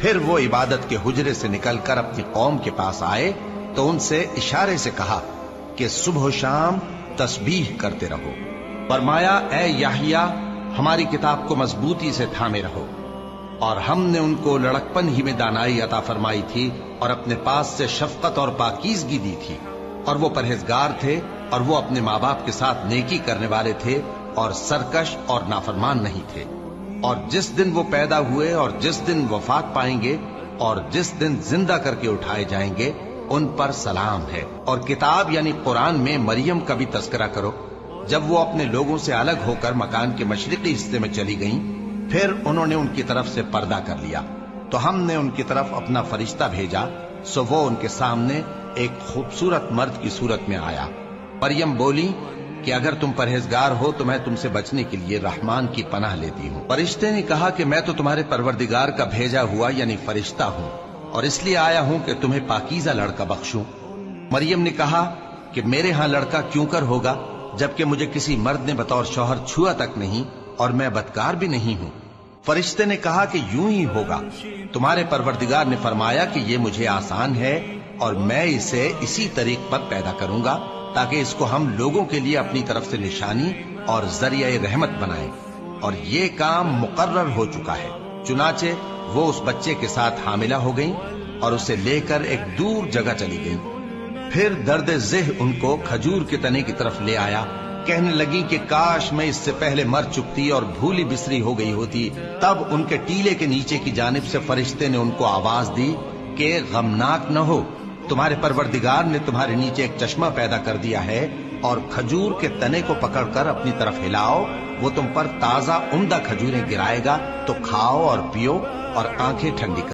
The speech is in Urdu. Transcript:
پھر وہ عبادت کے حجرے سے نکل کر اپنی قوم کے پاس آئے تو ان سے اشارے سے کہا کہ صبح و شام تسبیح کرتے رہو۔ فرمایا اے یحییٰ، ہماری کتاب کو مضبوطی سے تھامے رہو، اور ہم نے ان کو لڑکپن ہی میں دانائی عطا فرمائی تھی اور اپنے پاس سے شفقت اور پاکیزگی دی تھی، اور وہ پرہیزگار تھے اور وہ اپنے ماں باپ کے ساتھ نیکی کرنے والے تھے اور سرکش اور نافرمان نہیں تھے۔ اور جس دن وہ پیدا ہوئے اور جس دن وفات پائیں گے اور جس دن زندہ کر کے اٹھائے جائیں گے ان پر سلام ہے۔ اور کتاب یعنی قرآن میں مریم کا بھی تذکرہ کرو، جب وہ اپنے لوگوں سے الگ ہو کر مکان کے مشرقی حصے میں چلی گئیں، پھر انہوں نے ان کی طرف سے پردہ کر لیا تو ہم نے ان کی طرف اپنا فرشتہ بھیجا، سو وہ ان کے سامنے ایک خوبصورت مرد کی صورت میں آیا۔ مریم بولی کہ اگر تم پرہیزگار ہو تو میں تم سے بچنے کے لیے رحمان کی پناہ لیتی ہوں۔ فرشتے نے کہا کہ میں تو تمہارے پروردگار کا بھیجا ہوا یعنی فرشتہ ہوں، اور اس لیے آیا ہوں کہ تمہیں پاکیزہ لڑکا بخشوں۔ مریم نے کہا کہ میرے ہاں لڑکا کیوں کر ہوگا جبکہ مجھے کسی مرد نے بطور شوہر چھوا تک نہیں اور میں بدکار بھی نہیں ہوں۔ فرشتے نے کہا کہ یوں ہی ہوگا، تمہارے پروردگار نے فرمایا کہ یہ مجھے آسان ہے اور میں اسے اسی طریق پر پیدا کروں گا تاکہ اس کو ہم لوگوں کے لیے اپنی طرف سے نشانی اور ذریعہ رحمت بنائیں، اور یہ کام مقرر ہو چکا ہے۔ چنانچہ وہ اس بچے کے ساتھ حاملہ ہو گئیں اور اسے لے کر ایک دور جگہ چلی گئیں۔ پھر درد ذہ ان کو کھجور کے تنے کی طرف لے آیا، کہنے لگی کہ کاش میں اس سے پہلے مر چکتی اور بھولی بسری ہو گئی ہوتی۔ تب ان کے ٹیلے کے نیچے کی جانب سے فرشتے نے ان کو آواز دی کہ غمناک نہ ہو، تمہارے پروردگار نے تمہارے نیچے ایک چشمہ پیدا کر دیا ہے، اور کھجور کے تنے کو پکڑ کر اپنی طرف ہلاؤ، وہ تم پر تازہ عمدہ کھجوریں گرائے گا، تو کھاؤ اور پیو اور آنکھیں ٹھنڈی کرو۔